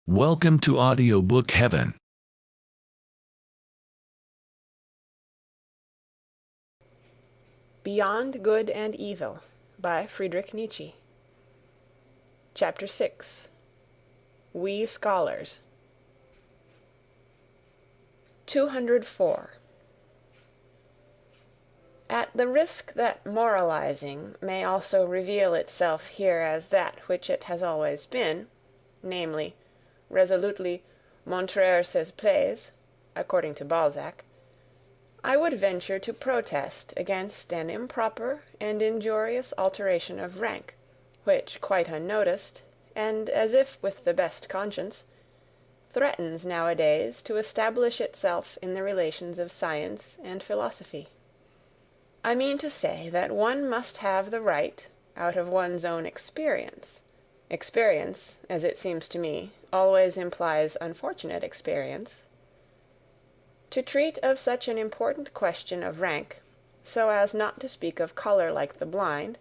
Welcome to Audiobook Heaven. Beyond Good and Evil by Friedrich Nietzsche. Chapter 6. We Scholars. 204. At the risk that moralizing may also reveal itself here as that which it has always been, namely, resolutely montrer ses plaies, according to Balzac, I would venture to protest against an improper and injurious alteration of rank, which, quite unnoticed, and as if with the best conscience, threatens nowadays to establish itself in the relations of science and philosophy. I mean to say that one must have the right, out of one's own experience, as it seems to me, always implies unfortunate experience, to treat of such an important question of rank, so as not to speak of colour like the blind,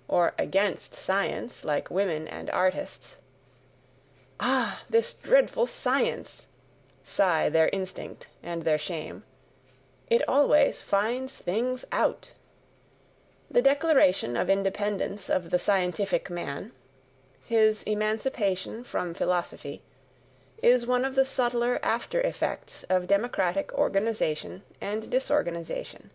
or against science like women and artists. Ah, this dreadful science! Sigh their instinct and their shame. It always finds things out. The declaration of independence of the scientific man, his emancipation from philosophy, is one of the subtler after-effects of democratic organization and disorganization.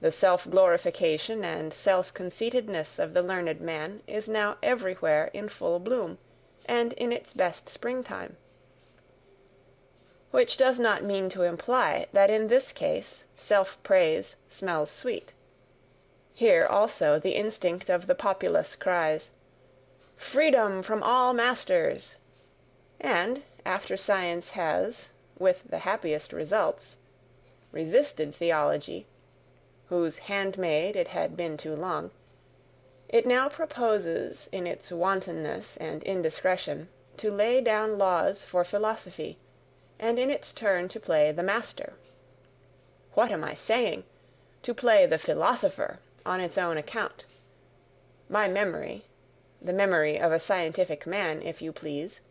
The self-glorification and self-conceitedness of the learned man is now everywhere in full bloom, and in its best springtime. Which does not mean to imply that in this case self-praise smells sweet. Here also the instinct of the populace cries, "Freedom from all masters!" and, after science has, with the happiest results, resisted theology, whose handmaid it had been too long, it now proposes in its wantonness and indiscretion to lay down laws for philosophy, and in its turn to play the master. What am I saying? To play the philosopher on its own account. My memory, the memory of a scientific man, if you please,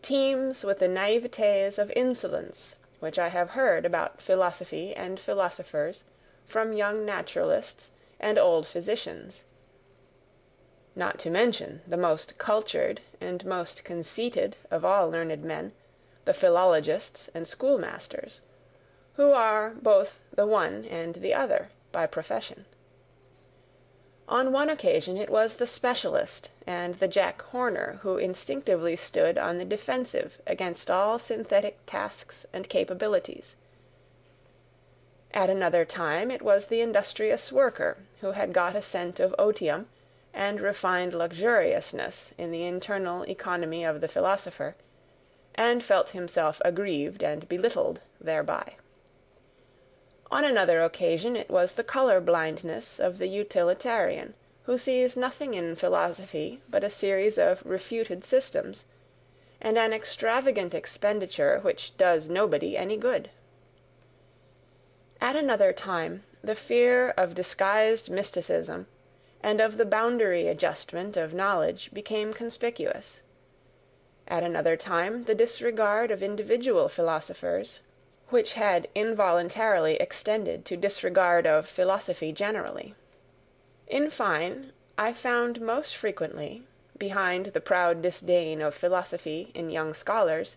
teems with the naïvetés of insolence which I have heard about philosophy and philosophers from young naturalists and old physicians, not to mention the most cultured and most conceited of all learned men, the philologists and schoolmasters, who are both the one and the other by profession. On one occasion it was the specialist and the Jack Horner who instinctively stood on the defensive against all synthetic tasks and capabilities. At another time it was the industrious worker who had got a scent of otium and refined luxuriousness in the internal economy of the philosopher, and felt himself aggrieved and belittled thereby. On another occasion it was the colour-blindness of the utilitarian, who sees nothing in philosophy but a series of refuted systems, and an extravagant expenditure which does nobody any good. At another time the fear of disguised mysticism and of the boundary adjustment of knowledge became conspicuous. At another time the disregard of individual philosophers, which had involuntarily extended to disregard of philosophy generally. In fine, I found most frequently, behind the proud disdain of philosophy in young scholars,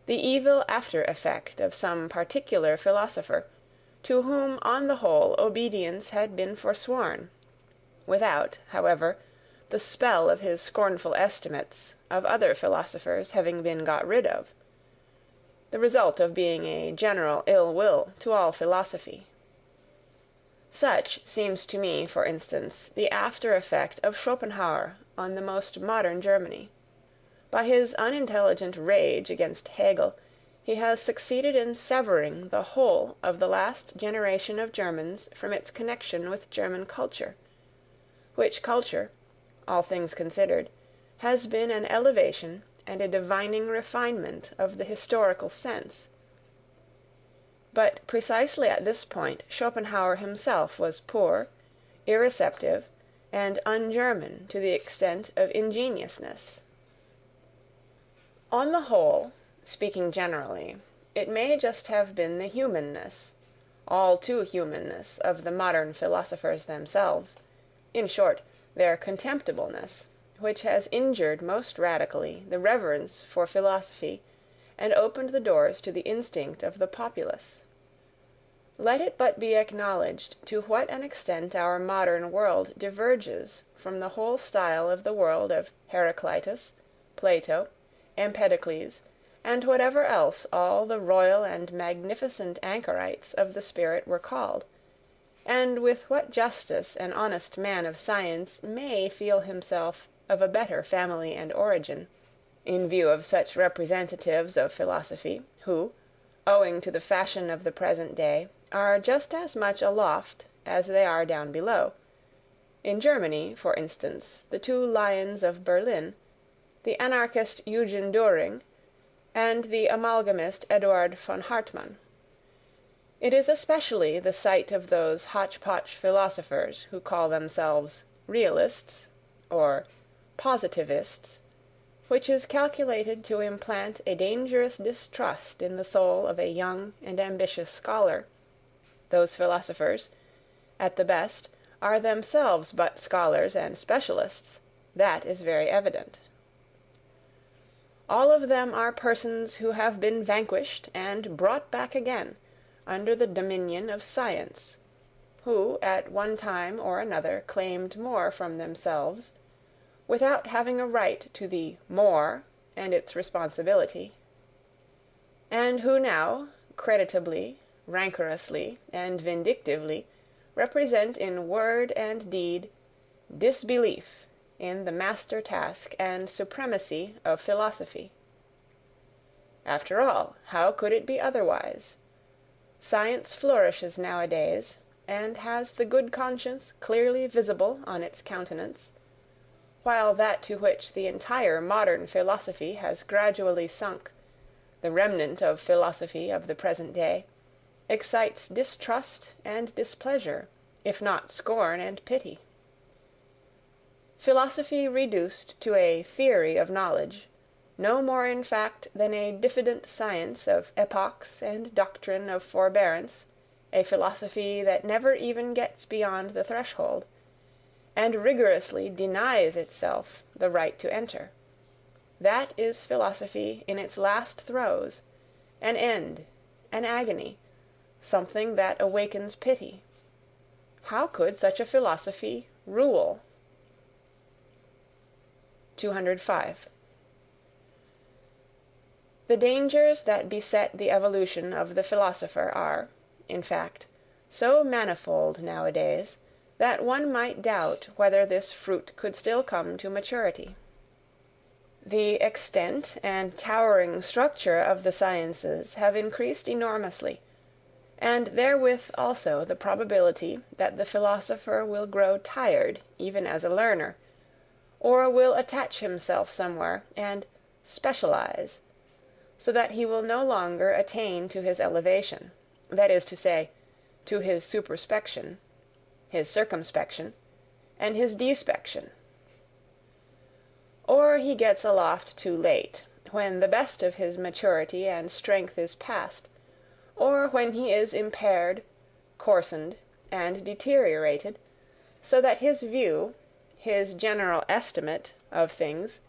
the evil after-effect of some particular philosopher, to whom on the whole obedience had been forsworn, without, however, the spell of his scornful estimates of other philosophers having been got rid of, the result of being a general ill will to all philosophy. Such seems to me, for instance, the after-effect of Schopenhauer on the most modern Germany. By his unintelligent rage against Hegel, he has succeeded in severing the whole of the last generation of Germans from its connection with German culture, which culture, all things considered, has been an elevation and a divining refinement of the historical sense. But precisely at this point Schopenhauer himself was poor, irreceptive, and un-German to the extent of ingenuousness. On the whole, speaking generally, it may just have been the humanness, all too humanness, of the modern philosophers themselves, in short, their contemptibleness, which has injured most radically the reverence for philosophy and opened the doors to the instinct of the populace. Let it but be acknowledged to what an extent our modern world diverges from the whole style of the world of Heraclitus, Plato, Empedocles, and whatever else all the royal and magnificent anchorites of the spirit were called, and with what justice an honest man of science may feel himself of a better family and origin, in view of such representatives of philosophy, who, owing to the fashion of the present day, are just as much aloft as they are down below. In Germany, for instance, the two lions of Berlin, the anarchist Eugen Dühring, and the amalgamist Eduard von Hartmann. It is especially the sight of those hotch-potch philosophers who call themselves realists, or positivists, which is calculated to implant a dangerous distrust in the soul of a young and ambitious scholar. Those philosophers, at the best, are themselves but scholars and specialists, that is very evident. All of them are persons who have been vanquished and brought back again, under the dominion of science, who at one time or another claimed more from themselves, without having a right to the more and its responsibility, and who now, creditably, rancorously, and vindictively, represent in word and deed disbelief in the master task and supremacy of philosophy. After all, how could it be otherwise? Science flourishes nowadays, and has the good conscience clearly visible on its countenance, while that to which the entire modern philosophy has gradually sunk, the remnant of philosophy of the present day, excites distrust and displeasure, if not scorn and pity. Philosophy reduced to a theory of knowledge, no more in fact than a diffident science of epochs and doctrine of forbearance, a philosophy that never even gets beyond the threshold, and rigorously denies itself the right to enter. That is philosophy in its last throes, an end, an agony, something that awakens pity. How could such a philosophy rule? 205. The dangers that beset the evolution of the philosopher are, in fact, so manifold nowadays, that one might doubt whether this fruit could still come to maturity. The extent and towering structure of the sciences have increased enormously, and therewith also the probability that the philosopher will grow tired even as a learner, or will attach himself somewhere and specialize, so that he will no longer attain to his elevation, that is to say, to his superspection, his circumspection, and his despection. Or he gets aloft too late, when the best of his maturity and strength is past, or when he is impaired, coarsened, and deteriorated, so that his view, his general estimate of things,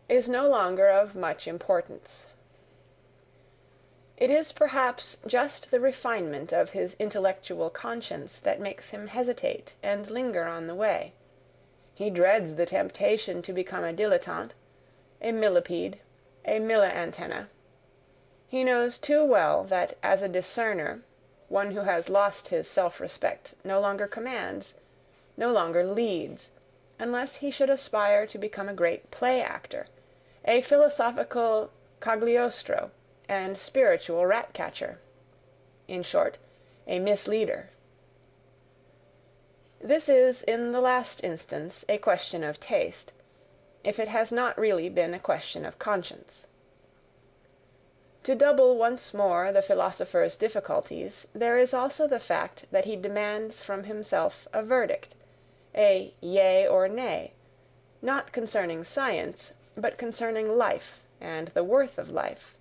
is no longer of much importance. It is perhaps just the refinement of his intellectual conscience that makes him hesitate and linger on the way. He dreads the temptation to become a dilettante, a millipede, a milla-antenna. He knows too well that as a discerner, one who has lost his self-respect no longer commands, no longer leads, unless he should aspire to become a great play-actor, a philosophical Cagliostro, and spiritual rat-catcher, in short, a misleader. This is in the last instance a question of taste, if it has not really been a question of conscience. To double once more the philosopher's difficulties, there is also the fact that he demands from himself a verdict, a yea or nay, not concerning science, but concerning life and the worth of life.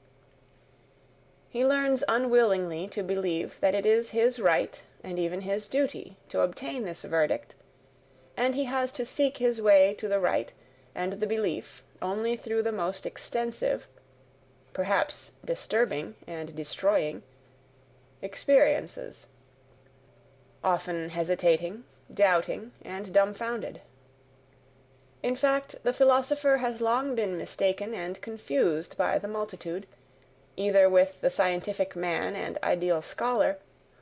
He learns unwillingly to believe that it is his right and even his duty to obtain this verdict, and he has to seek his way to the right and the belief only through the most extensive, perhaps disturbing and destroying, experiences, often hesitating, doubting, and dumbfounded. In fact, the philosopher has long been mistaken and confused by the multitude, either with the scientific man and ideal scholar,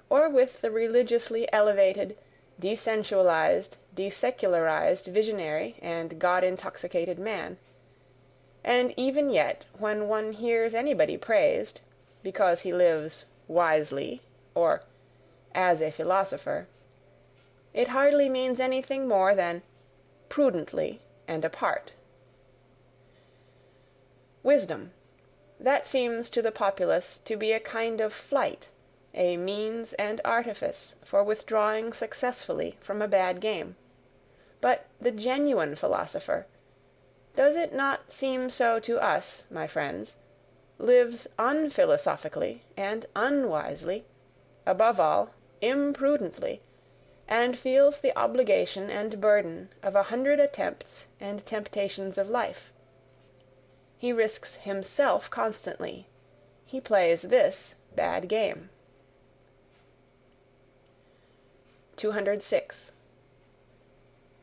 or with the religiously elevated, desensualized, desecularized visionary and God-intoxicated man. And even yet, when one hears anybody praised, because he lives wisely, or as a philosopher, it hardly means anything more than prudently and apart. Wisdom, that seems to the populace to be a kind of flight, a means and artifice for withdrawing successfully from a bad game. But the genuine philosopher, does it not seem so to us, my friends, lives unphilosophically and unwisely, above all, imprudently, and feels the obligation and burden of 100 attempts and temptations of life. He risks himself constantly. He plays this bad game. 206.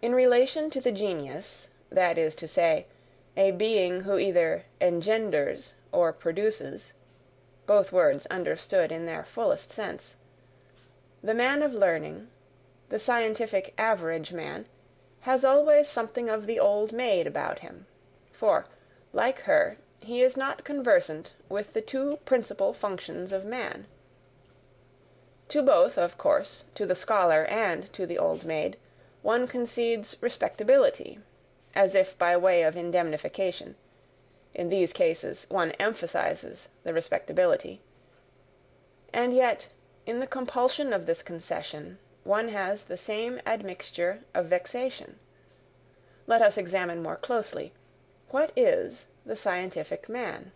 In relation to the genius, that is to say, a being who either engenders or produces, both words understood in their fullest sense, the man of learning, the scientific average man, has always something of the old maid about him, for, like her, he is not conversant with the two principal functions of man. To both, of course, to the scholar and to the old maid, one concedes respectability, as if by way of indemnification. In these cases one emphasizes the respectability. And yet, in the compulsion of this concession, one has the same admixture of vexation. Let us examine more closely. What is the scientific man?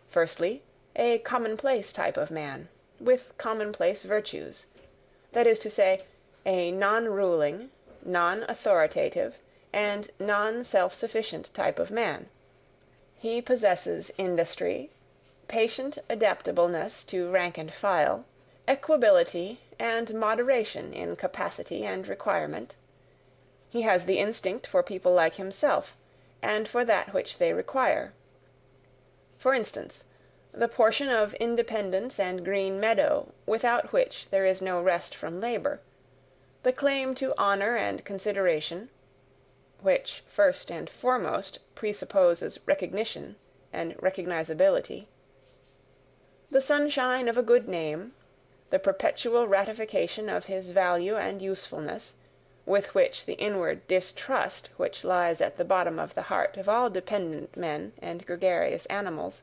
Firstly, a commonplace type of man, with commonplace virtues. That is to say, a non-ruling, non-authoritative, and non-self-sufficient type of man. He possesses industry, patient adaptableness to rank and file, equability and moderation in capacity and requirement. He has the instinct for people like himself, and for that which they require. For instance, the portion of independence and green meadow without which there is no rest from labor, the claim to honor and consideration, which first and foremost presupposes recognition and recognizability, the sunshine of a good name, the perpetual ratification of his value and usefulness, with which the inward distrust which lies at the bottom of the heart of all dependent men and gregarious animals,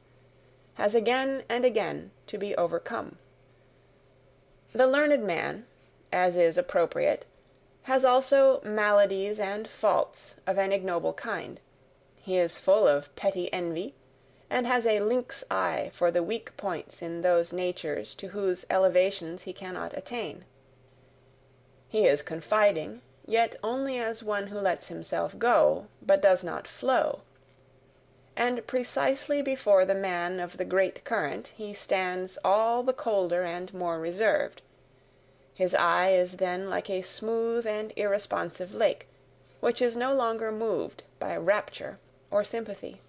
has again and again to be overcome. The learned man, as is appropriate, has also maladies and faults of an ignoble kind. He is full of petty envy, and has a lynx eye for the weak points in those natures to whose elevations he cannot attain. He is confiding, yet only as one who lets himself go, but does not flow. And precisely before the man of the great current he stands all the colder and more reserved. His eye is then like a smooth and irresponsive lake, which is no longer moved by rapture or sympathy.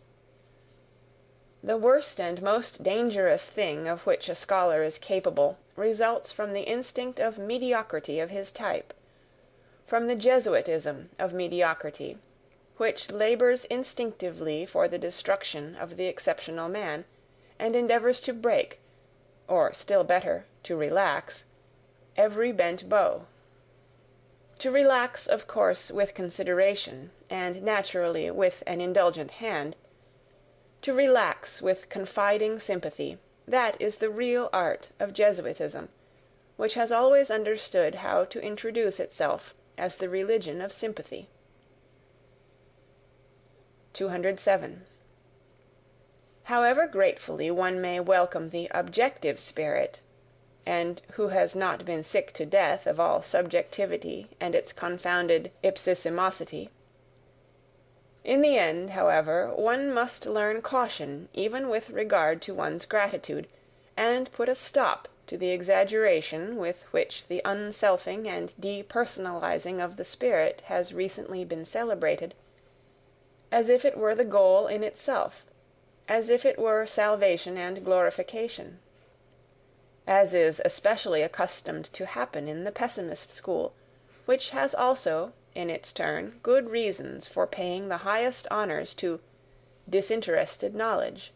The worst and most dangerous thing of which a scholar is capable results from the instinct of mediocrity of his type, from the Jesuitism of mediocrity, which labors instinctively for the destruction of the exceptional man, and endeavors to break, or still better, to relax, every bent bow. To relax, of course, with consideration, and naturally with an indulgent hand, to relax with confiding sympathy, that is the real art of Jesuitism, which has always understood how to introduce itself as the religion of sympathy. 207. However gratefully one may welcome the objective spirit, and who has not been sick to death of all subjectivity and its confounded ipsissimosity? In the end, however, one must learn caution even with regard to one's gratitude, and put a stop to the exaggeration with which the unselfing and depersonalizing of the spirit has recently been celebrated, as if it were the goal in itself, as if it were salvation and glorification, as is especially accustomed to happen in the pessimist school, which has also, in its turn, good reasons for paying the highest honors to disinterested knowledge.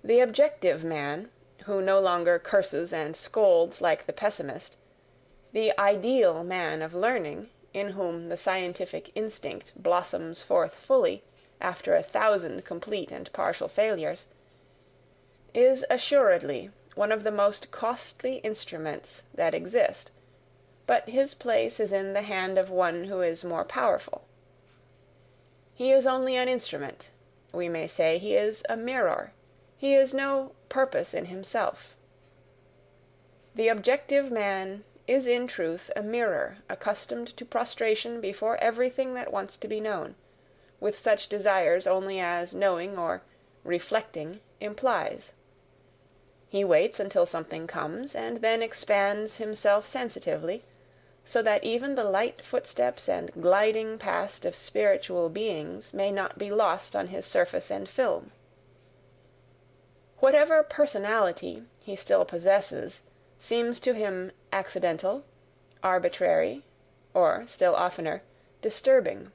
The objective man, who no longer curses and scolds like the pessimist, the ideal man of learning, in whom the scientific instinct blossoms forth fully, after 1,000 complete and partial failures, is assuredly one of the most costly instruments that exist, but his place is in the hand of one who is more powerful. He is only an instrument, we may say he is a mirror, he is no purpose in himself. The objective man is in truth a mirror accustomed to prostration before everything that wants to be known, with such desires only as knowing or reflecting implies. He waits until something comes, and then expands himself sensitively, so that even the light footsteps and gliding past of spiritual beings may not be lost on his surface and film. Whatever personality he still possesses seems to him accidental, arbitrary, or, still oftener, disturbing.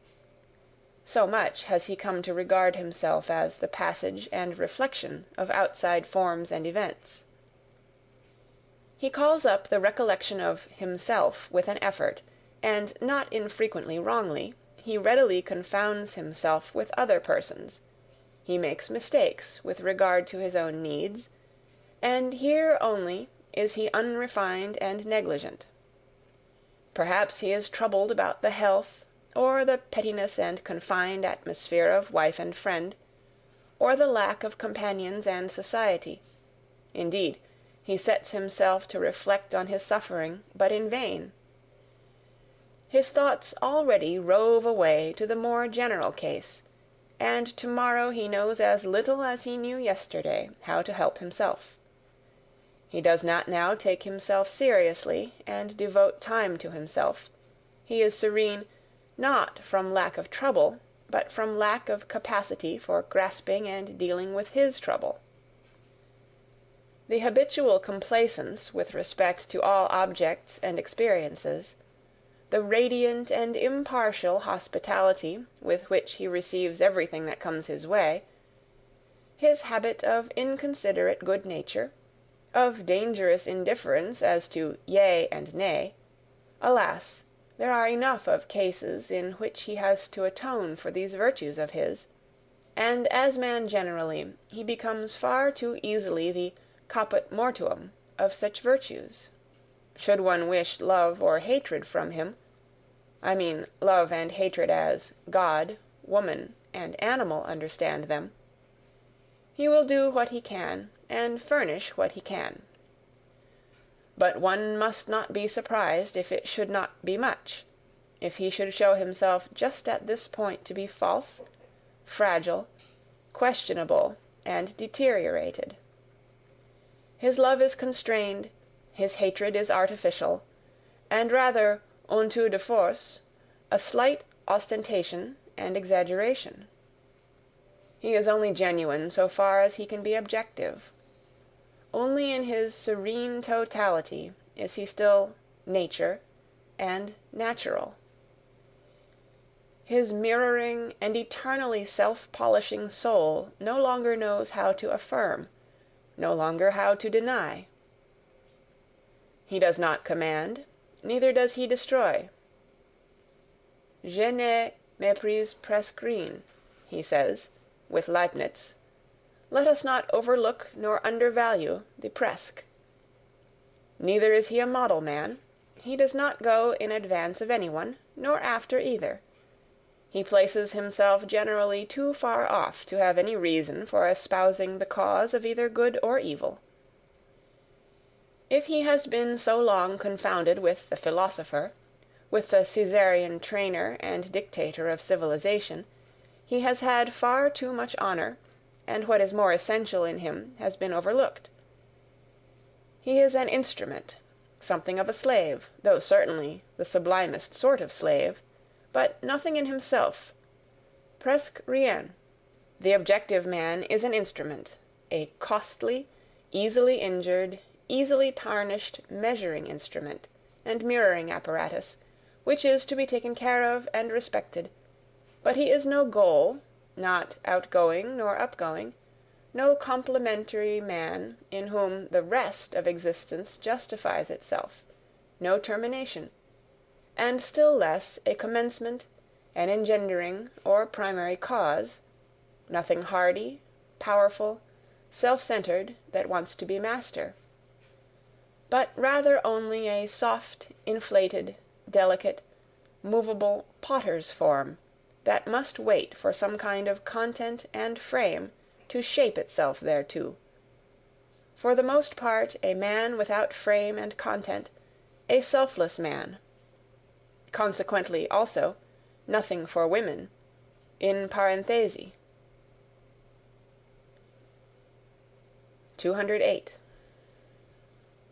So much has he come to regard himself as the passage and reflection of outside forms and events. He calls up the recollection of himself with an effort, and not infrequently wrongly, he readily confounds himself with other persons, he makes mistakes with regard to his own needs, and here only is he unrefined and negligent. Perhaps he is troubled about the health, or the pettiness and confined atmosphere of wife and friend, or the lack of companions and society. Indeed, he sets himself to reflect on his suffering, but in vain. His thoughts already rove away to the more general case, and tomorrow he knows as little as he knew yesterday how to help himself. He does not now take himself seriously and devote time to himself. He is serene, not from lack of trouble, but from lack of capacity for grasping and dealing with his trouble. The habitual complacence with respect to all objects and experiences, the radiant and impartial hospitality with which he receives everything that comes his way, his habit of inconsiderate good nature, of dangerous indifference as to yea and nay, alas, there are enough of cases in which he has to atone for these virtues of his, and as man generally, he becomes far too easily the caput mortuum of such virtues. Should one wish love or hatred from him, I mean love and hatred as God, woman, and animal understand them, he will do what he can, and furnish what he can. But one must not be surprised if it should not be much, if he should show himself just at this point to be false, fragile, questionable, and deteriorated. His love is constrained, his hatred is artificial, and rather un tour de force, a slight ostentation and exaggeration. He is only genuine so far as he can be objective. Only in his serene totality is he still nature and natural. His mirroring and eternally self-polishing soul no longer knows how to affirm, no longer how to deny. He does not command, neither does he destroy. Je ne méprise presque rien, he says, with Leibniz. Let us not overlook nor undervalue the presque. Neither is he a model man. He does not go in advance of anyone, nor after either. He places himself generally too far off to have any reason for espousing the cause of either good or evil. If he has been so long confounded with the philosopher, with the Caesarean trainer and dictator of civilization, he has had far too much honor, and what is more essential in him has been overlooked. He is an instrument, something of a slave, though certainly the sublimest sort of slave, but nothing in himself. Presque rien. The objective man is an instrument, a costly, easily injured, easily tarnished measuring instrument and mirroring apparatus, which is to be taken care of and respected, but he is no goal, not outgoing nor upgoing, no complementary man in whom the rest of existence justifies itself, no termination, and still less a commencement, an engendering or primary cause, nothing hardy, powerful, self-centered that wants to be master, but rather only a soft, inflated, delicate, movable potter's form that must wait for some kind of content and frame to shape itself thereto. For the most part a man without frame and content, a selfless man. Consequently, also, nothing for women, in parenthesi. 208.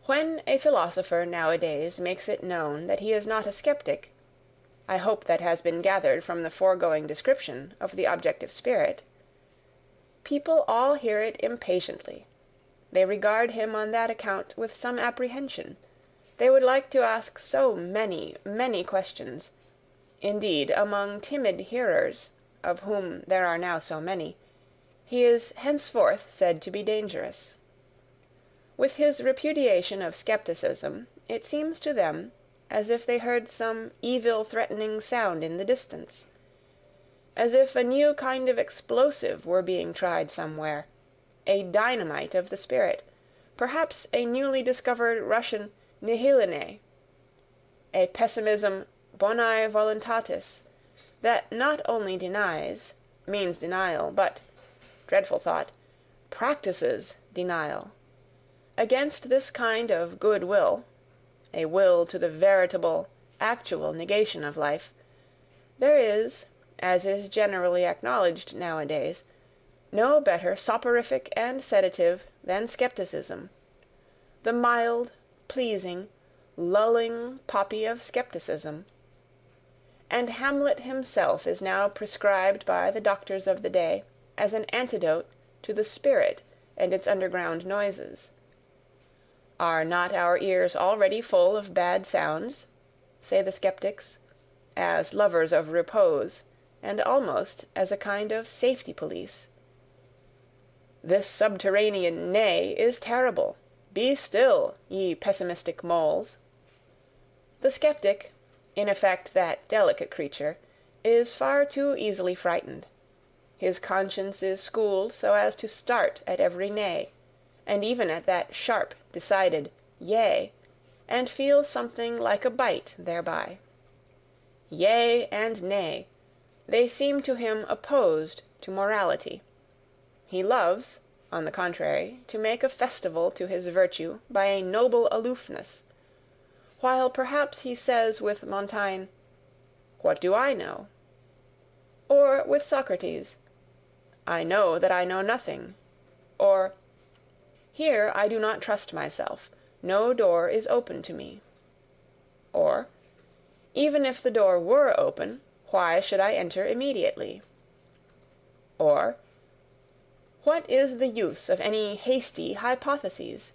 When a philosopher nowadays makes it known that he is not a skeptic, I hope that has been gathered from the foregoing description of the objective spirit, people all hear it impatiently. They regard him on that account with some apprehension. They would like to ask so many, many questions. Indeed, among timid hearers, of whom there are now so many, he is henceforth said to be dangerous. With his repudiation of skepticism, it seems to them as if they heard some evil-threatening sound in the distance, as if a new kind of explosive were being tried somewhere, a dynamite of the spirit, perhaps a newly discovered Russian nihiline, a pessimism bonae voluntatis, that not only denies, means denial, but, dreadful thought, practices denial. Against this kind of good will, a will to the veritable, actual negation of life, there is, as is generally acknowledged nowadays, no better soporific and sedative than skepticism, the mild, pleasing, lulling poppy of skepticism, and Hamlet himself is now prescribed by the doctors of the day as an antidote to the spirit and its underground noises. Are not our ears already full of bad sounds, say the skeptics, as lovers of repose, and almost as a kind of safety police? This subterranean neigh is terrible. Be still, ye pessimistic moles. The skeptic, in effect that delicate creature, is far too easily frightened. His conscience is schooled so as to start at every neigh, and even at that sharp, decided yea, and feel something like a bite thereby. Yea and nay, they seem to him opposed to morality. He loves, on the contrary, to make a festival to his virtue by a noble aloofness, while perhaps he says with Montaigne, "What do I know?" Or with Socrates, "I know that I know nothing," or "Here I do not trust myself, no door is open to me," or "Even if the door were open, why should I enter immediately?" Or "What is the use of any hasty hypotheses?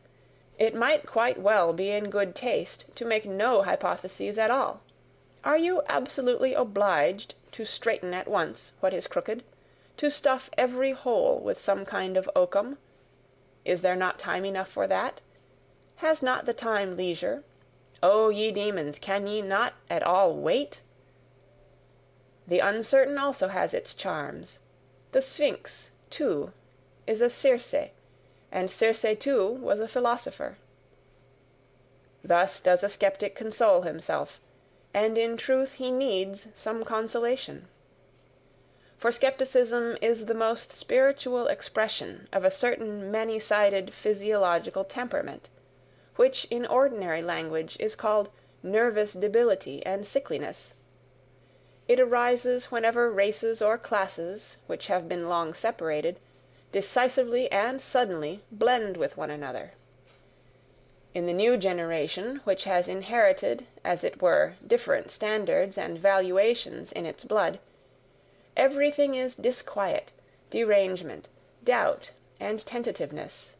It might quite well be in good taste to make no hypotheses at all. Are you absolutely obliged to straighten at once what is crooked, to stuff every hole with some kind of oakum? Is there not time enough for that? Has not the time leisure? O ye demons, can ye not at all wait? The uncertain also has its charms. The Sphinx, too, is a Circe, and Circe too was a philosopher. Thus does a skeptic console himself, and in truth he needs some consolation. For skepticism is the most spiritual expression of a certain many-sided physiological temperament, which in ordinary language is called nervous debility and sickliness. It arises whenever races or classes, which have been long separated, decisively and suddenly blend with one another. In the new generation, which has inherited, as it were, different standards and valuations in its blood, everything is disquiet, derangement, doubt, and tentativeness.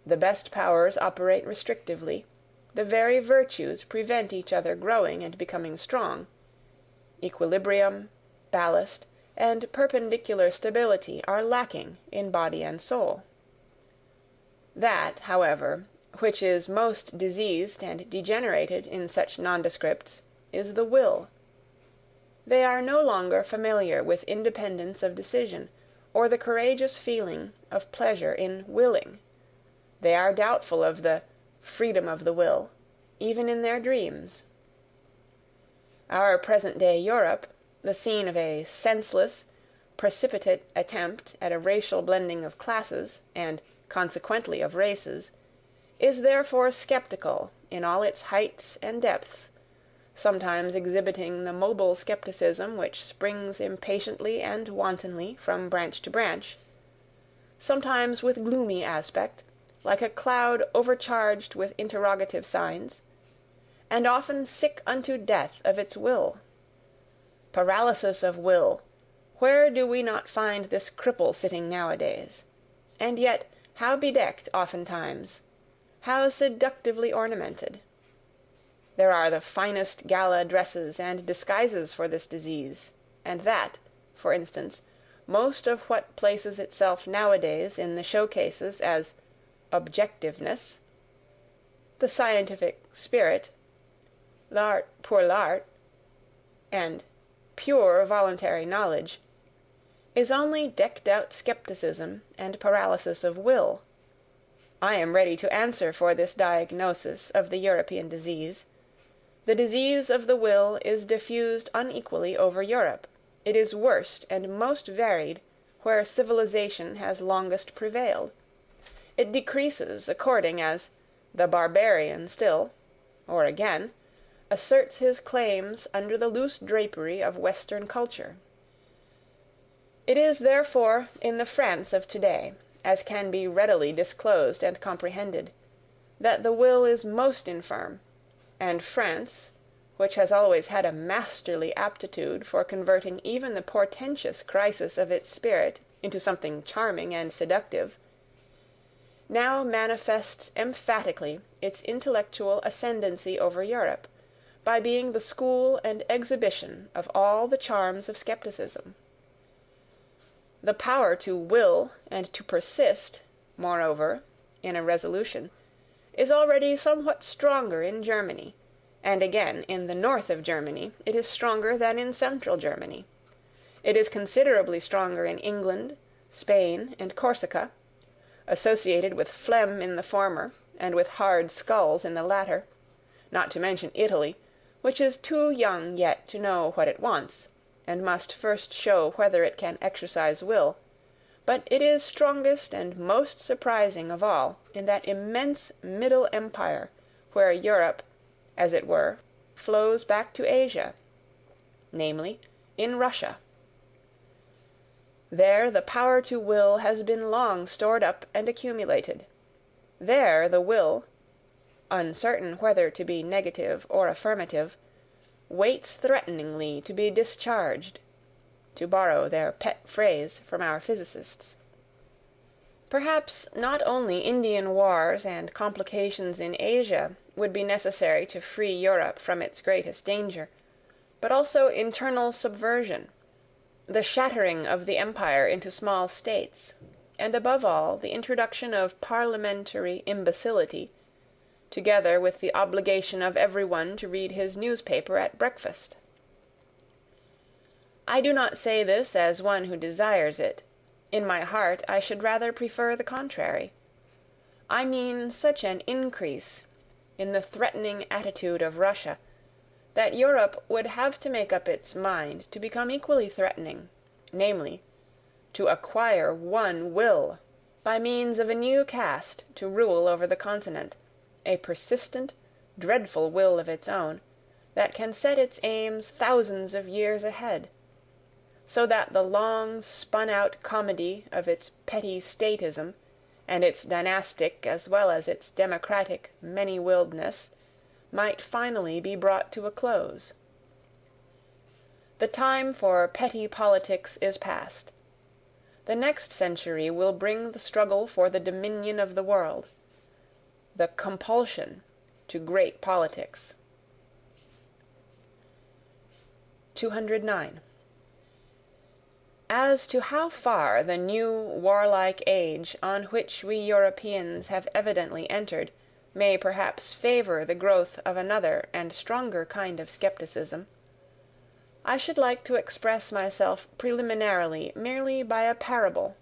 The best powers operate restrictively, the very virtues prevent each other growing and becoming strong. Equilibrium, ballast, and perpendicular stability are lacking in body and soul. That, however, which is most diseased and degenerated in such nondescripts is the will. They are no longer familiar with independence of decision, or the courageous feeling of pleasure in willing. They are doubtful of the freedom of the will, even in their dreams. Our present-day Europe, the scene of a senseless, precipitate attempt at a racial blending of classes, and consequently of races, is therefore sceptical in all its heights and depths, sometimes exhibiting the mobile scepticism which springs impatiently and wantonly from branch to branch, sometimes with gloomy aspect, like a cloud overcharged with interrogative signs, and often sick unto death of its will. Paralysis of will, where do we not find this cripple sitting nowadays? And yet how bedecked oftentimes, how seductively ornamented! There are the finest gala dresses and disguises for this disease, and that, for instance, most of what places itself nowadays in the show-cases as objectiveness, the scientific spirit, l'art pour l'art, and pure voluntary knowledge, is only decked-out skepticism and paralysis of will. I am ready to answer for this diagnosis of the European disease. The disease of the will is diffused unequally over Europe. It is worst and most varied where civilization has longest prevailed. It decreases according as the barbarian still, or again, asserts his claims under the loose drapery of Western culture. It is therefore in the France of today, as can be readily disclosed and comprehended, that the will is most infirm, and France, which has always had a masterly aptitude for converting even the portentous crisis of its spirit into something charming and seductive, now manifests emphatically its intellectual ascendancy over Europe, by being the school and exhibition of all the charms of skepticism. The power to will and to persist, moreover, in a resolution, is already somewhat stronger in Germany, and again in the north of Germany it is stronger than in central Germany. It is considerably stronger in England, Spain, and Corsica, associated with phlegm in the former, and with hard skulls in the latter, not to mention Italy, which is too young yet to know what it wants, and must first show whether it can exercise will, but it is strongest and most surprising of all in that immense middle empire where Europe, as it were, flows back to Asia, namely, in Russia. There the power to will has been long stored up and accumulated. There the will, uncertain whether to be negative or affirmative, waits threateningly to be discharged, to borrow their pet phrase from our physicists. Perhaps not only Indian wars and complications in Asia would be necessary to free Europe from its greatest danger, but also internal subversion, the shattering of the empire into small states, and above all the introduction of parliamentary imbecility, together with the obligation of every one to read his newspaper at breakfast. I do not say this as one who desires it. In my heart I should rather prefer the contrary. I mean such an increase in the threatening attitude of Russia, that Europe would have to make up its mind to become equally threatening, namely, to acquire one will, by means of a new caste to rule over the continent, a persistent, dreadful will of its own, that can set its aims thousands of years ahead, so that the long spun-out comedy of its petty statism, and its dynastic as well as its democratic many-willedness, might finally be brought to a close. The time for petty politics is past. The next century will bring the struggle for the dominion of the world, the compulsion to great politics. 209. As to how far the new warlike age on which we Europeans have evidently entered may perhaps favour the growth of another and stronger kind of scepticism, I should like to express myself preliminarily merely by a parable,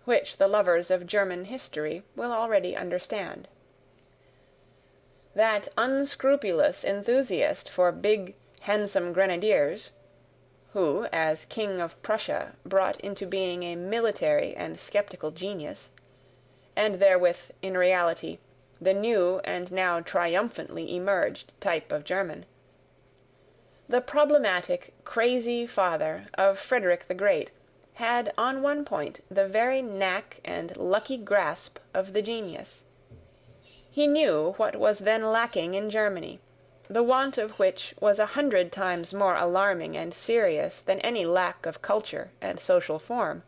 which the lovers of German history will already understand. That unscrupulous enthusiast for big, handsome grenadiers, who, as King of Prussia, brought into being a military and sceptical genius, and therewith, in reality, the new and now triumphantly emerged type of German, the problematic, crazy father of Friedrich the Great, had on one point the very knack and lucky grasp of the genius. He knew what was then lacking in Germany, the want of which was 100 times more alarming and serious than any lack of culture and social form.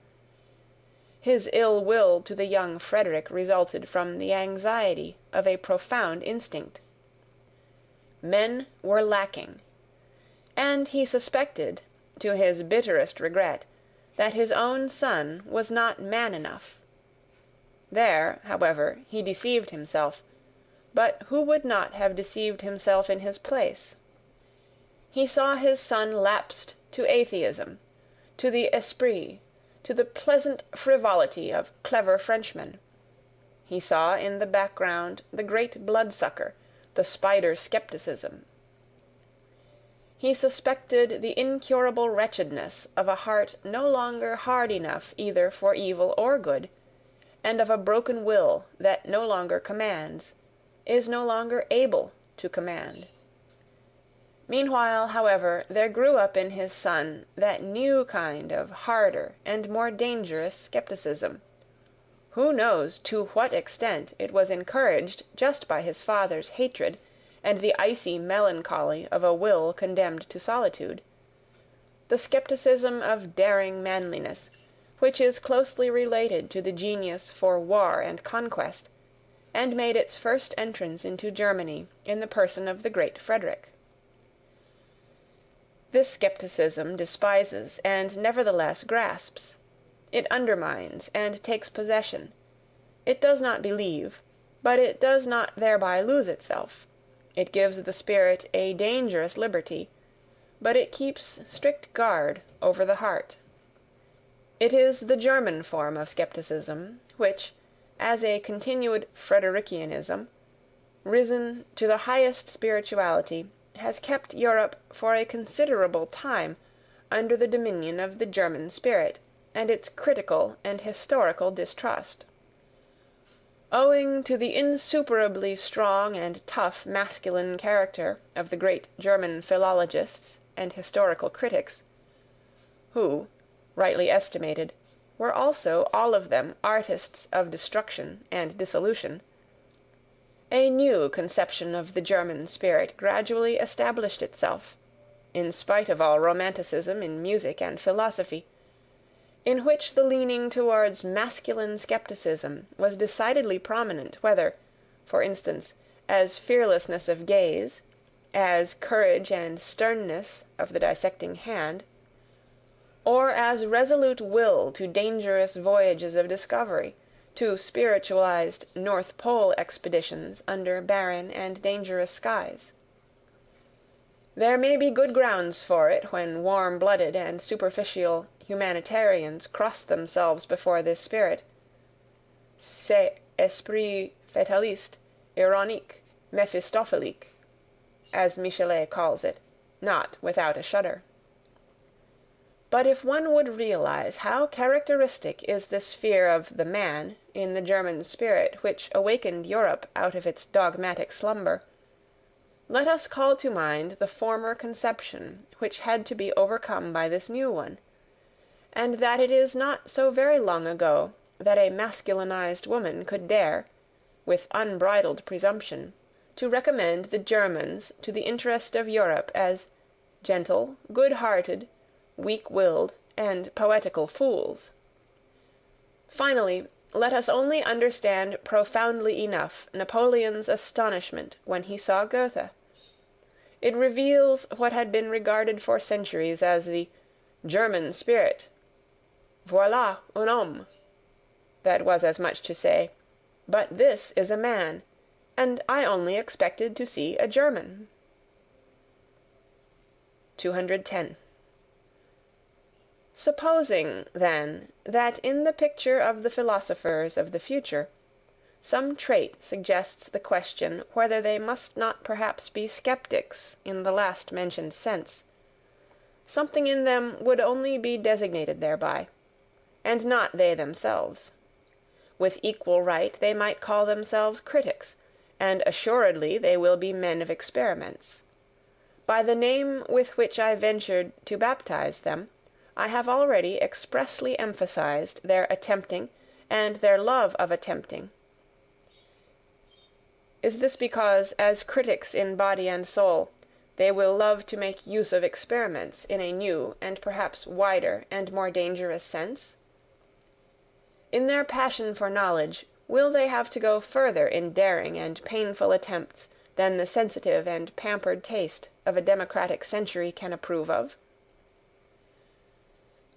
His ill will to the young Frederick resulted from the anxiety of a profound instinct. Men were lacking, and he suspected, to his bitterest regret, that his own son was not man enough. There, however, he deceived himself, but who would not have deceived himself in his place? He saw his son lapsed to atheism, to the esprit, to the pleasant frivolity of clever Frenchmen. He saw in the background the great bloodsucker, the spider scepticism. He suspected the incurable wretchedness of a heart no longer hard enough either for evil or good, and of a broken will that no longer commands, is no longer able to command. Meanwhile, however, there grew up in his son that new kind of harder and more dangerous scepticism. Who knows to what extent it was encouraged just by his father's hatred and the icy melancholy of a will condemned to solitude? The scepticism of daring manliness, which is closely related to the genius for war and conquest, and made its first entrance into Germany in the person of the great Frederick. This scepticism despises and nevertheless grasps. It undermines and takes possession. It does not believe, but it does not thereby lose itself. It gives the spirit a dangerous liberty, but it keeps strict guard over the heart. It is the German form of scepticism, which, as a continued Fredericianism, risen to the highest spirituality, has kept Europe for a considerable time under the dominion of the German spirit and its critical and historical distrust. Owing to the insuperably strong and tough masculine character of the great German philologists and historical critics, who, rightly estimated, were also all of them artists of destruction and dissolution, a new conception of the German spirit gradually established itself, in spite of all romanticism in music and philosophy, in which the leaning towards masculine scepticism was decidedly prominent, whether, for instance, as fearlessness of gaze, as courage and sternness of the dissecting hand, or as resolute will to dangerous voyages of discovery, to spiritualized North Pole expeditions under barren and dangerous skies. There may be good grounds for it when warm-blooded and superficial humanitarians cross themselves before this spirit. C'est esprit fataliste, ironique, mephistophelique, as Michelet calls it, not without a shudder. But if one would realize how characteristic is this fear of the man in the German spirit which awakened Europe out of its dogmatic slumber, let us call to mind the former conception which had to be overcome by this new one, and that it is not so very long ago that a masculinized woman could dare, with unbridled presumption, to recommend the Germans to the interest of Europe as gentle, good-hearted, weak-willed, and poetical fools. Finally, let us only understand profoundly enough Napoleon's astonishment when he saw Goethe. It reveals what had been regarded for centuries as the German spirit. Voilà un homme. That was as much to say, but this is a man, and I only expected to see a German. 210. Supposing, then, that in the picture of the philosophers of the future, some trait suggests the question whether they must not perhaps be skeptics in the last-mentioned sense, something in them would only be designated thereby, and not they themselves. With equal right they might call themselves critics, and assuredly they will be men of experiments. By the name with which I ventured to baptize them, I have already expressly emphasized their attempting and their love of attempting. Is this because, as critics in body and soul, they will love to make use of experiments in a new and perhaps wider and more dangerous sense? In their passion for knowledge, will they have to go further in daring and painful attempts than the sensitive and pampered taste of a democratic century can approve of?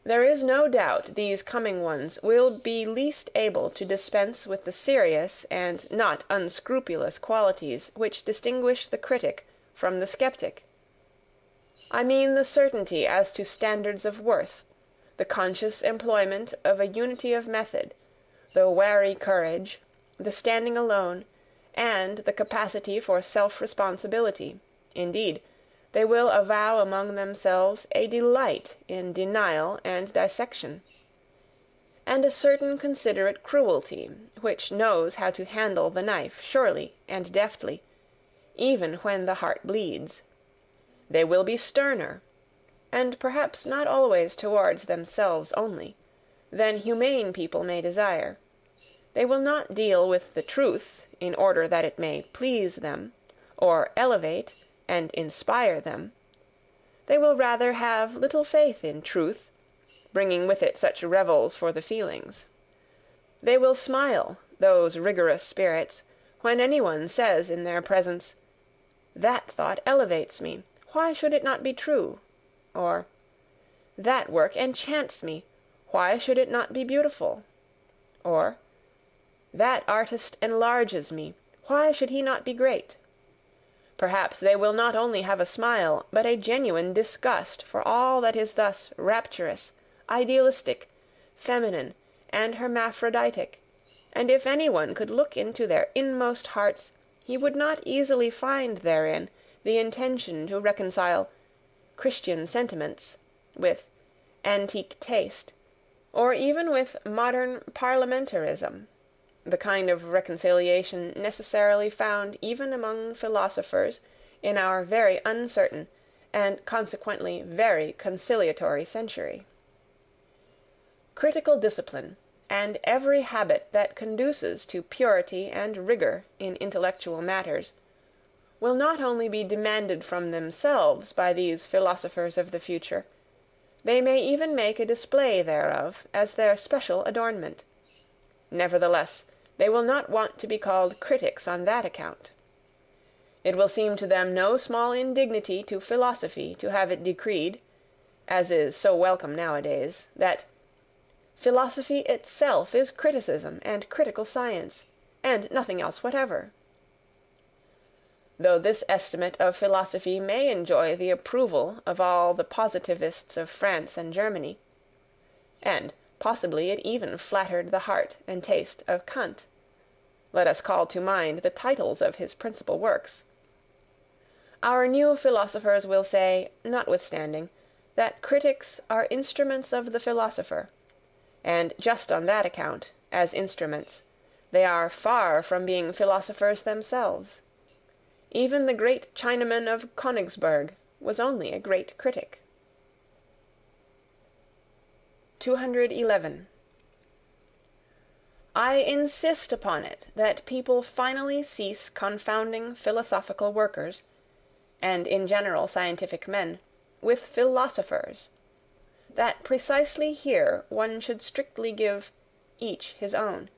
There is no doubt these coming ones will be least able to dispense with the serious and not unscrupulous qualities which distinguish the critic from the skeptic. I mean the certainty as to standards of worth, the conscious employment of a unity of method, the wary courage, the standing alone, and the capacity for self-responsibility. Indeed, they will avow among themselves a delight in denial and dissection, and a certain considerate cruelty which knows how to handle the knife surely and deftly, even when the heart bleeds. They will be sterner, and perhaps not always towards themselves only, than humane people may desire. They will not deal with the truth in order that it may please them, or elevate and inspire them. They will rather have little faith in truth, bringing with it such revels for the feelings. They will smile, those rigorous spirits, when anyone says in their presence, "That thought elevates me, why should it not be true?" or, "That work enchants me, why should it not be beautiful?" or, "That artist enlarges me, why should he not be great?" Perhaps they will not only have a smile, but a genuine disgust for all that is thus rapturous, idealistic, feminine, and hermaphroditic, and if any one could look into their inmost hearts, he would not easily find therein the intention to reconcile Christian sentiments with antique taste, or even with modern parliamentarism, the kind of reconciliation necessarily found even among philosophers in our very uncertain and consequently very conciliatory century. Critical discipline, and every habit that conduces to purity and rigor in intellectual matters, will not only be demanded from themselves by these philosophers of the future, they may even make a display thereof as their special adornment. Nevertheless, they will not want to be called critics on that account. It will seem to them no small indignity to philosophy to have it decreed, as is so welcome nowadays, that philosophy itself is criticism and critical science, and nothing else whatever. Though this estimate of philosophy may enjoy the approval of all the positivists of France and Germany, and possibly it even flattered the heart and taste of Kant. Let us call to mind the titles of his principal works. Our new philosophers will say, notwithstanding, that critics are instruments of the philosopher, and just on that account, as instruments, they are far from being philosophers themselves. Even the great Chinaman of Königsberg was only a great critic. 211. I insist upon it that people finally cease confounding philosophical workers, and in general scientific men, with philosophers, that precisely here one should strictly give each his own,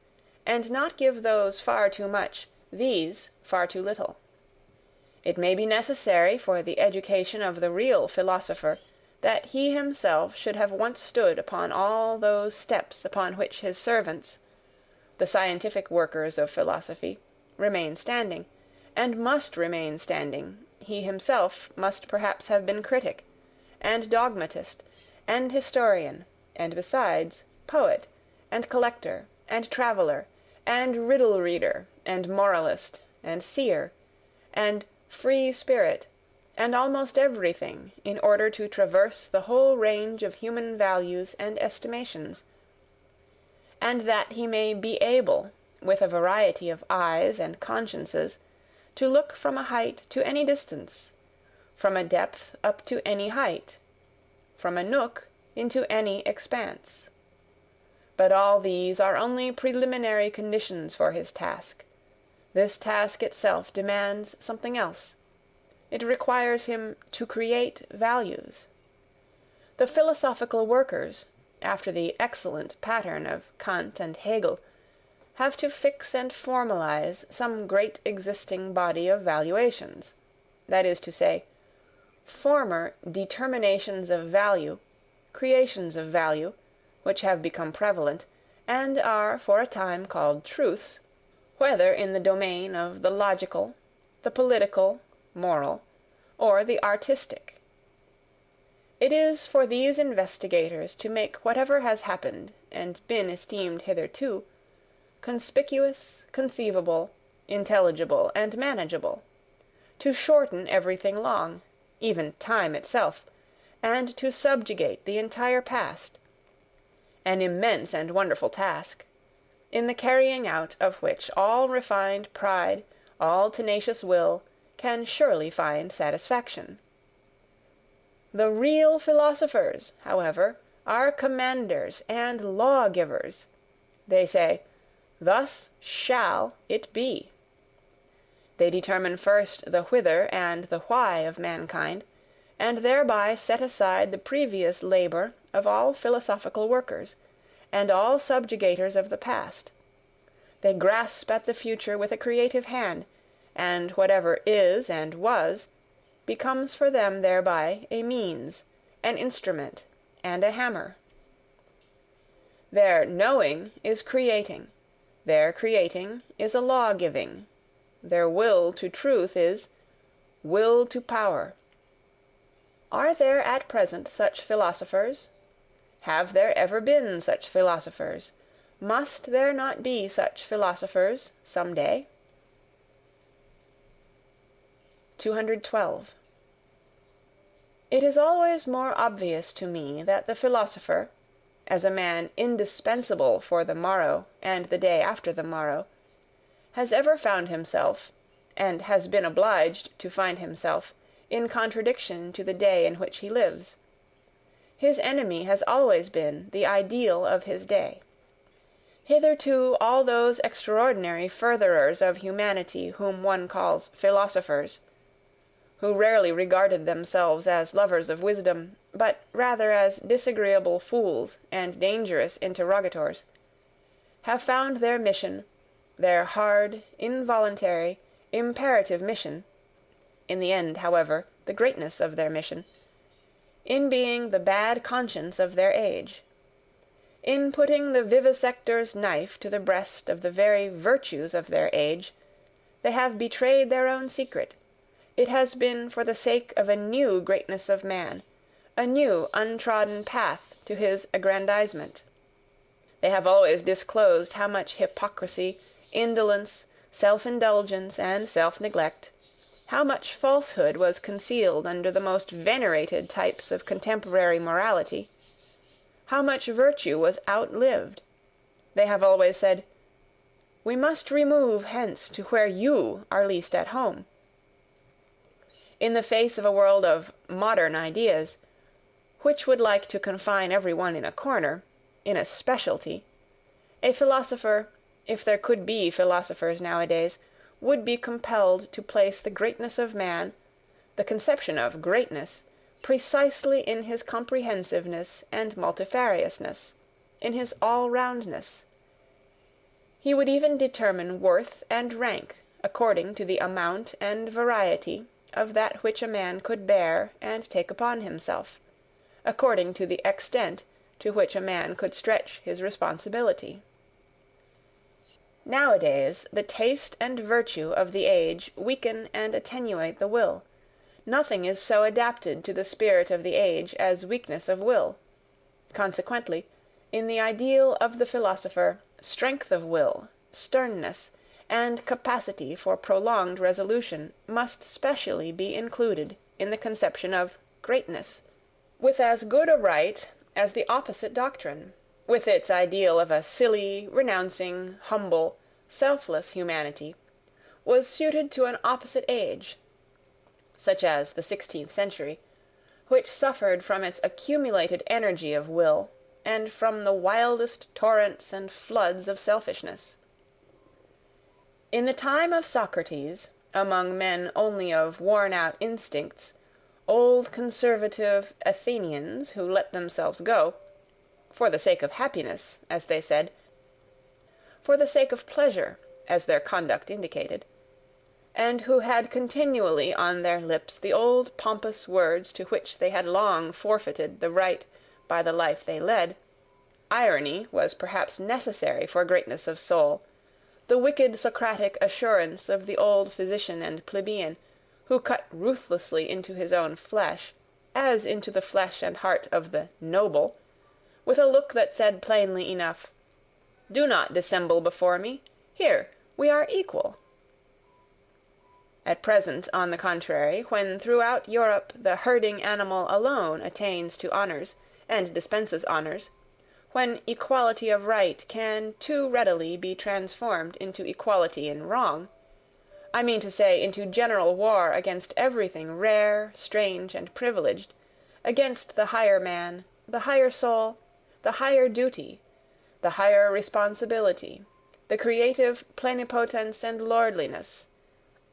and not give those far too much, these far too little. It may be necessary for the education of the real philosopher that he himself should have once stood upon all those steps upon which his servants, the scientific workers of philosophy, remain standing, and must remain standing. He himself must perhaps have been critic, and dogmatist, and historian, and besides, poet, and collector, and traveller, and riddle reader, and moralist, and seer, and free spirit, and almost everything, in order to traverse the whole range of human values and estimations, and that he may be able, with a variety of eyes and consciences, to look from a height to any distance, from a depth up to any height, from a nook into any expanse. But all these are only preliminary conditions for his task. This task itself demands something else. It requires him to create values. The philosophical workers, after the excellent pattern of Kant and Hegel, have to fix and formalize some great existing body of valuations, that is to say, former determinations of value, creations of value, which have become prevalent, and are for a time called truths, whether in the domain of the logical, the political, moral, or the artistic. It is for these investigators to make whatever has happened and been esteemed hitherto conspicuous, conceivable, intelligible, and manageable, to shorten everything long, even time itself, and to subjugate the entire past, an immense and wonderful task, in the carrying out of which all refined pride, all tenacious will, can surely find satisfaction. The real philosophers, however, are commanders and law-givers. They say, "Thus shall it be." They determine first the whither and the why of mankind, and thereby set aside the previous labour of all philosophical workers, and all subjugators of the past. They grasp at the future with a creative hand, and whatever is and was becomes for them thereby a means, an instrument, and a hammer. Their knowing is creating, their creating is a law-giving, their will to truth is will to power. Are there at present such philosophers? Have there ever been such philosophers? Must there not be such philosophers some day? 212. It is always more obvious to me that the philosopher, as a man indispensable for the morrow and the day after the morrow, has ever found himself, and has been obliged to find himself, in contradiction to the day in which he lives. His enemy has always been the ideal of his day. Hitherto all those extraordinary furtherers of humanity whom one calls philosophers, who rarely regarded themselves as lovers of wisdom, but rather as disagreeable fools and dangerous interrogators, have found their mission, their hard, involuntary, imperative mission, in the end, however, the greatness of their mission, in being the bad conscience of their age. In putting the vivisector's knife to the breast of the very virtues of their age, they have betrayed their own secret. It has been for the sake of a new greatness of man, a new untrodden path to his aggrandizement. They have always disclosed how much hypocrisy, indolence, self-indulgence, and self-neglect, how much falsehood was concealed under the most venerated types of contemporary morality, how much virtue was outlived. They have always said, "We must remove hence to where you are least at home." In the face of a world of modern ideas, which would like to confine every one in a corner, in a specialty, a philosopher, if there could be philosophers nowadays, would be compelled to place the greatness of man, the conception of greatness, precisely in his comprehensiveness and multifariousness, in his all-roundness. He would even determine worth and rank according to the amount and variety of that which a man could bear and take upon himself, according to the extent to which a man could stretch his responsibility. Nowadays the taste and virtue of the age weaken and attenuate the will. Nothing is so adapted to the spirit of the age as weakness of will. Consequently, in the ideal of the philosopher, strength of will, sternness, and capacity for prolonged resolution must specially be included in the conception of greatness, with as good a right as the opposite doctrine, with its ideal of a silly, renouncing, humble, selfless humanity, was suited to an opposite age, such as the 16th century, which suffered from its accumulated energy of will, and from the wildest torrents and floods of selfishness. In the time of Socrates, among men only of worn-out instincts, old conservative Athenians who let themselves go, for the sake of happiness, as they said, for the sake of pleasure, as their conduct indicated, and who had continually on their lips the old pompous words to which they had long forfeited the right by the life they led, irony was perhaps necessary for greatness of soul, the wicked Socratic assurance of the old physician and plebeian, who cut ruthlessly into his own flesh, as into the flesh and heart of the noble, with a look that said plainly enough, "Do not dissemble before me. Here we are equal." At present, on the contrary, when throughout Europe the herding animal alone attains to honours, and dispenses honours, when equality of right can too readily be transformed into equality in wrong, I mean to say into general war against everything rare, strange, and privileged, against the higher man, the higher soul, the higher duty, the higher responsibility, the creative plenipotence and lordliness.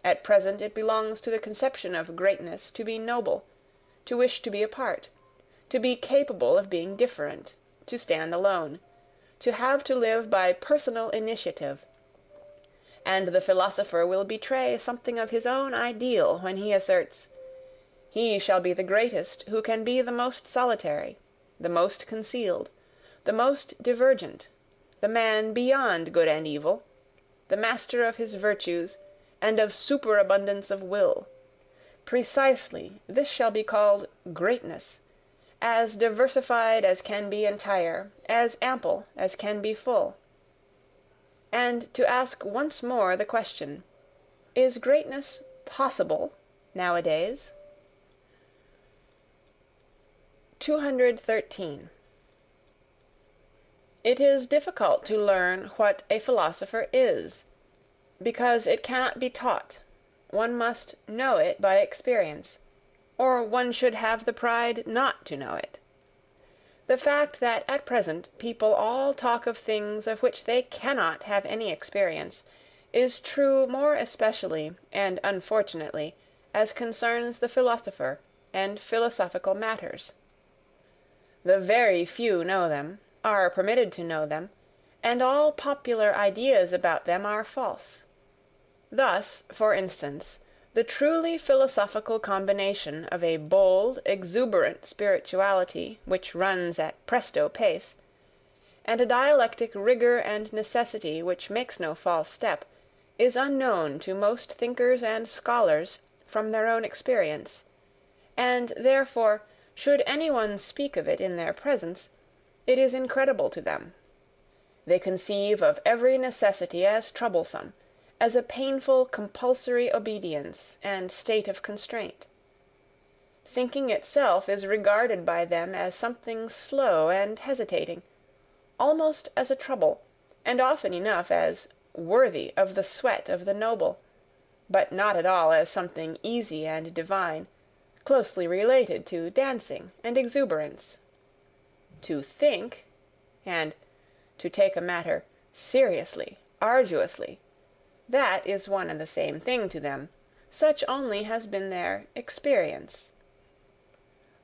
At present it belongs to the conception of greatness to be noble, to wish to be apart, to be capable of being different, to stand alone, to have to live by personal initiative, and the philosopher will betray something of his own ideal when he asserts, "He shall be the greatest who can be the most solitary, the most concealed, the most divergent, the man beyond good and evil, the master of his virtues, and of superabundance of will. Precisely this shall be called greatness, as diversified as can be entire, as ample as can be full." And to ask once more the question, is greatness possible nowadays? 213. It is difficult to learn what a philosopher is, because it cannot be taught. One must know it by experience, or one should have the pride not to know it. The fact that at present people all talk of things of which they cannot have any experience is true more especially and unfortunately as concerns the philosopher and philosophical matters. The very few know them, are permitted to know them, and all popular ideas about them are false. Thus, for instance, the truly philosophical combination of a bold, exuberant spirituality which runs at presto pace, and a dialectic rigour and necessity which makes no false step, is unknown to most thinkers and scholars from their own experience, and therefore, should any one speak of it in their presence, it is incredible to them. They conceive of every necessity as troublesome, as a painful compulsory obedience and state of constraint. Thinking itself is regarded by them as something slow and hesitating, almost as a trouble, and often enough as worthy of the sweat of the noble, but not at all as something easy and divine, closely related to dancing and exuberance. To think, and to take a matter seriously, arduously, that is one and the same thing to them, such only has been their experience.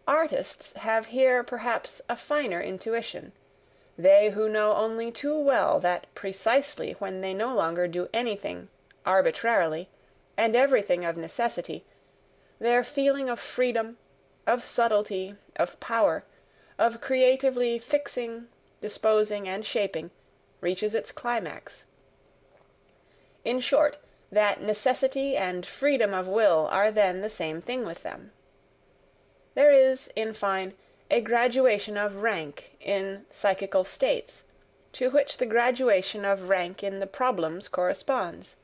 Artists have here perhaps a finer intuition, they who know only too well that precisely when they no longer do anything arbitrarily, and everything of necessity, their feeling of freedom, of subtlety, of power, of creatively fixing, disposing, and shaping, reaches its climax. In short, that necessity and freedom of will are then the same thing with them. There is, in fine, a graduation of rank in psychical states, to which the graduation of rank in the problems corresponds;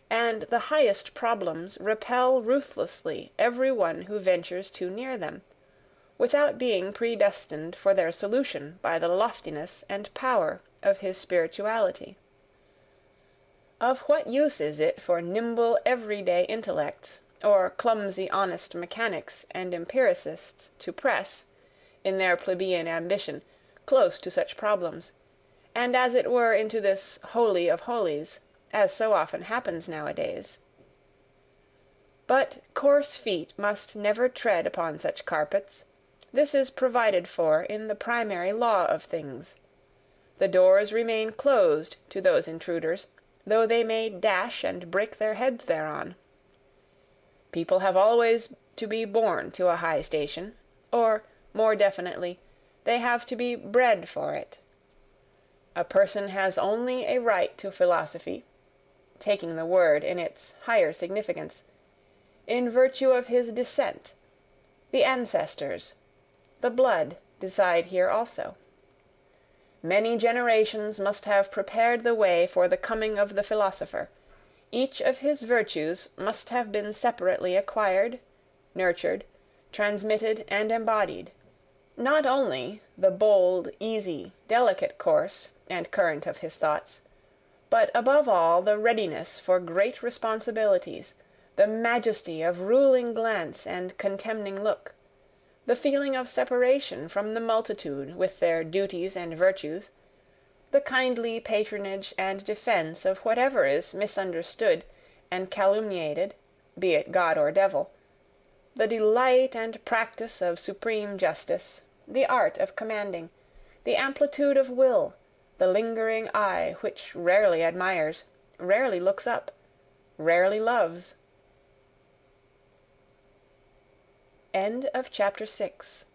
and the highest problems repel ruthlessly every one who ventures too near them, without being predestined for their solution by the loftiness and power of his spirituality. Of what use is it for nimble everyday intellects, or clumsy honest mechanics and empiricists to press, in their plebeian ambition, close to such problems, and as it were into this holy of holies, as so often happens nowadays? But coarse feet must never tread upon such carpets. This is provided for in the primary law of things. The doors remain closed to those intruders, though they may dash and break their heads thereon. People have always to be born to a high station, or, more definitely, they have to be bred for it. A person has only a right to philosophy, taking the word in its higher significance, in virtue of his descent. The ancestors, the blood, decide here also. Many generations must have prepared the way for the coming of the philosopher. Each of his virtues must have been separately acquired, nurtured, transmitted, and embodied. Not only the bold, easy, delicate course and current of his thoughts, but above all the readiness for great responsibilities, the majesty of ruling glance and contemning look, the feeling of separation from the multitude with their duties and virtues, the kindly patronage and defence of whatever is misunderstood and calumniated, be it God or devil, the delight and practice of supreme justice, the art of commanding, the amplitude of will, the lingering eye which rarely admires, rarely looks up, rarely loves. End of chapter 6.